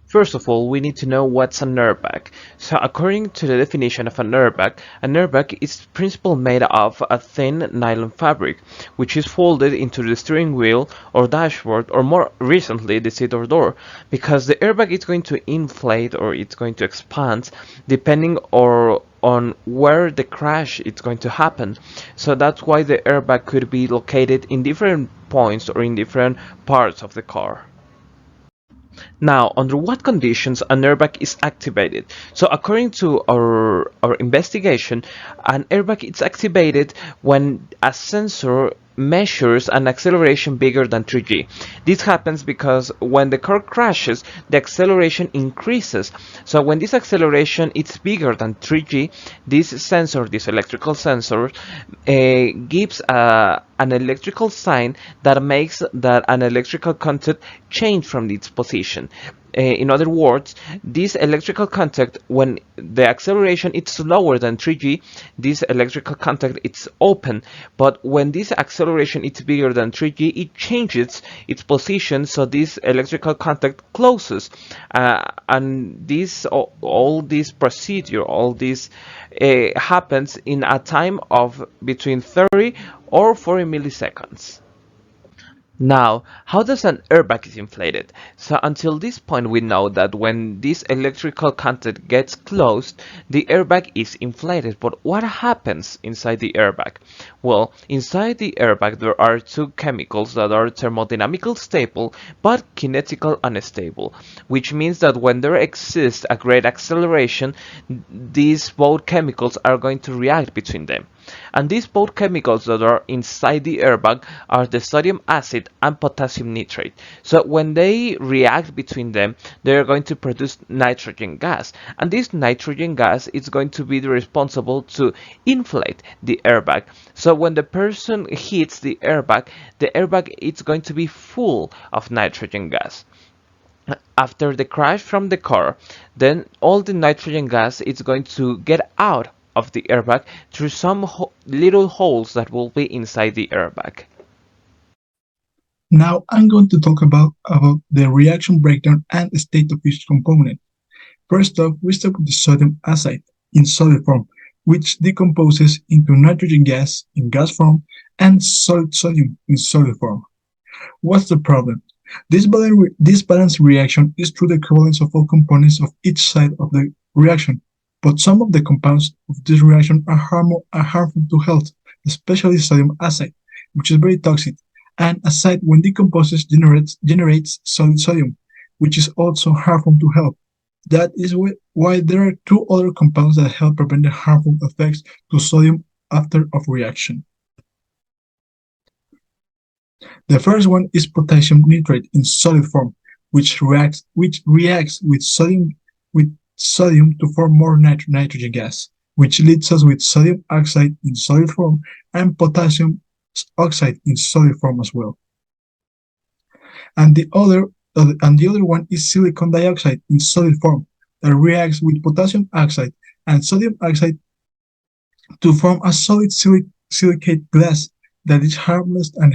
First of all, we need to know what's an airbag. So according to the definition of an airbag is principally made of a thin nylon fabric, which is folded into the steering wheel or dashboard, or more recently the seat or door, because the airbag is going to inflate or it's going to expand depending or on where the crash is going to happen. So that's why the airbag could be located in different points or in different parts of the car. Now, under what conditions an airbag is activated? So, according to our investigation, an airbag is activated when a sensor measures an acceleration bigger than 3g. This happens because when the car crashes, the acceleration increases. So when this acceleration is bigger than 3g, this sensor, this electrical sensor, gives an electrical sign that makes that an electrical contact change from its position. In other words, this electrical contact, when the acceleration is lower than 3g, this electrical contact is open, but when this acceleration is bigger than 3g, it changes its position, so this electrical contact closes. And this all this procedure, all this happens in a time of between 30 or 40 milliseconds. Now, how does an airbag is inflated? So until this point we know that when this electrical contact gets closed, the airbag is inflated. But what happens inside the airbag? Well, inside the airbag there are two chemicals that are thermodynamical stable but kinetical unstable, which means that when there exists a great acceleration, these both chemicals are going to react between them. And these both chemicals that are inside the airbag are the sodium acid and potassium nitrate. So when they react between them, they are going to produce nitrogen gas. And this nitrogen gas is going to be responsible to inflate the airbag. So when the person hits the airbag is going to be full of nitrogen gas. After the crash from the car, then all the nitrogen gas is going to get out of the airbag through some little holes that will be inside the airbag. Now I'm going to talk about the reaction breakdown and state of each component. First off, we start with the sodium acid in solid form, which decomposes into nitrogen gas in gas form and solid sodium in solid form. What's the problem? This balanced reaction is through the equivalence of all components of each side of the reaction, but some of the compounds of this reaction are harmful to health, especially sodium acid, which is very toxic, and acid when decomposes generates solid sodium, which is also harmful to health. That is why there are two other compounds that help prevent the harmful effects to sodium after of reaction. The first one is potassium nitrate in solid form, which reacts with sodium to form more nitrogen gas, which leaves us with sodium oxide in solid form and potassium oxide in solid form as well. And the other one is silicon dioxide in solid form that reacts with potassium oxide and sodium oxide to form a solid silicate glass that is harmless and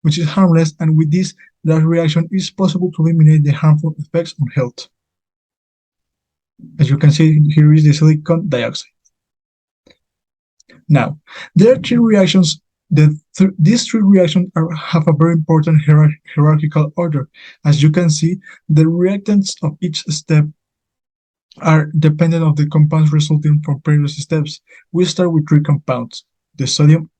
which is harmless, and with this that reaction is possible to eliminate the harmful effects on health. As you can see, here is the silicon dioxide. Now, there are three reactions. These three reactions have a very important hierarchical order. As you can see, the reactants of each step are dependent of the compounds resulting from previous steps. We start with three compounds: the sodium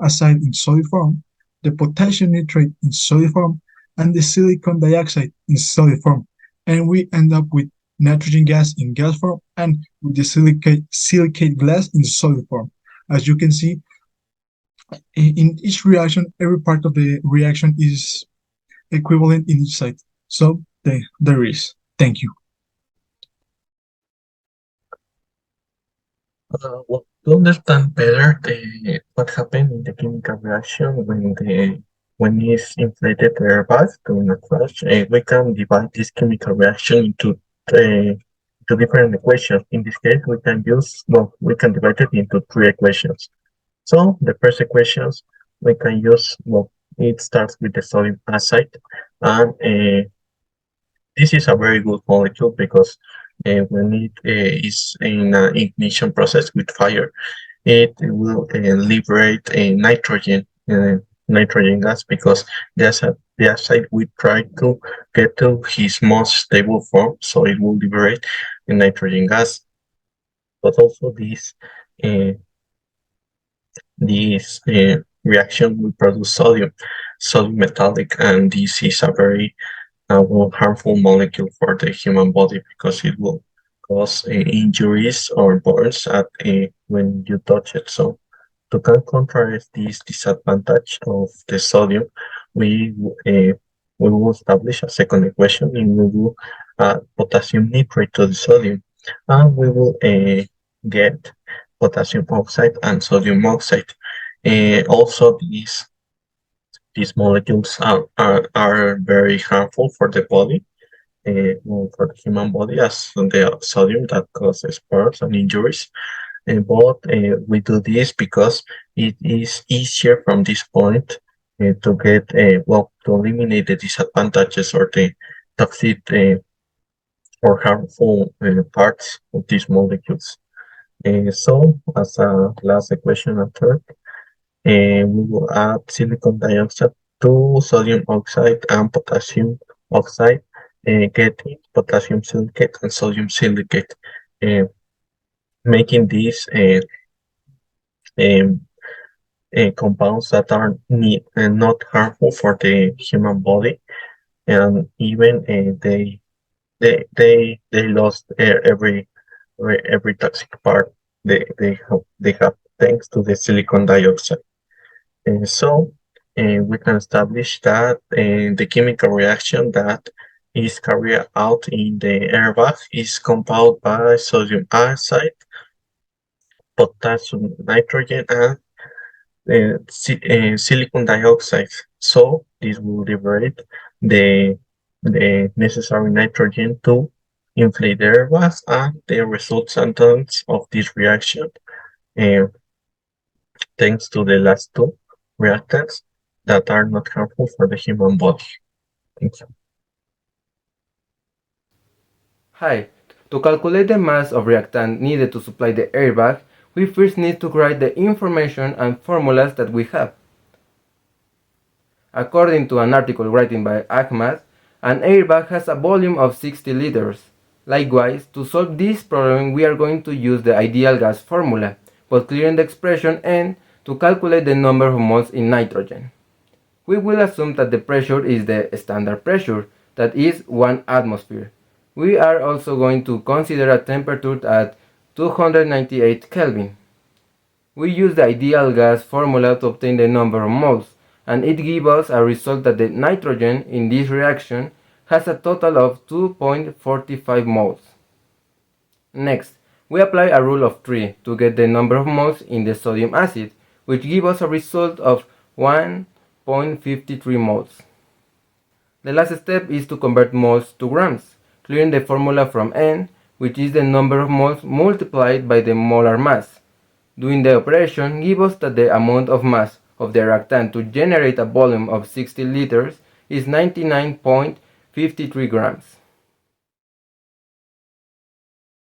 acide in solid form, the potassium nitrate in solid form, and the silicon dioxide in solid form. And we end up with nitrogen gas in gas form and with the silicate glass in solid form. As you can see, in each reaction, every part of the reaction is equivalent in each side. So there is. Thank you. Well, to understand better what happened in the chemical reaction when it's inflated airbag during a crash, we can divide this chemical reaction into two different equations. In this case, we can divide it into three equations. So the first equations we can use, it starts with the sodium acid, and this is a very good molecule because when it is in an ignition process with fire, it will liberate nitrogen gas because the acid we try to get to his most stable form, so it will liberate the nitrogen gas. But also uh, this reaction will produce sodium metallic, and this is a very harmful molecule for the human body because it will cause injuries or burns when you touch it. So to contrast this disadvantage of the sodium, we uh, we will establish a second equation, and we will add potassium nitrate to the sodium, and we will get potassium oxide and sodium oxide. Also, these molecules are very harmful for the body, for the human body, as the sodium that causes burns and injuries. But we do this because it is easier from this point to get, to eliminate the disadvantages or the toxic or harmful parts of these molecules. So, as a last equation and third, we will add silicon dioxide to sodium oxide and potassium oxide, getting potassium silicate and sodium silicate, uh, making these um, compounds that are not harmful for the human body, and even they lost every toxic part they have thanks to the silicon dioxide. So we can establish that the chemical reaction that is carried out in the airbag is compounded by sodium oxide, potassium nitrogen, and silicon dioxide. So this will liberate the the necessary nitrogen to inflate the airbags, and the resultants of this reaction, uh, thanks to the last two reactants that are not harmful for the human body. Thank you. Hi. To calculate the mass of reactant needed to supply the airbag, we first need to write the information and formulas that we have. According to an article written by Ahmad, an airbag has a volume of 60 liters. Likewise, to solve this problem we are going to use the ideal gas formula, but clearing the expression n to calculate the number of moles in nitrogen. We will assume that the pressure is the standard pressure, that is 1 atmosphere. We are also going to consider a temperature at 298 Kelvin. We use the ideal gas formula to obtain the number of moles, and it gives us a result that the nitrogen in this reaction has a total of 2.45 moles. Next, we apply a rule of 3 to get the number of moles in the sodium acid, which gives us a result of 1.53 moles. The last step is to convert moles to grams, clearing the formula from N, which is the number of moles multiplied by the molar mass. Doing the operation gives us that the amount of mass of the reactant to generate a volume of 60 liters is 99.53 grams.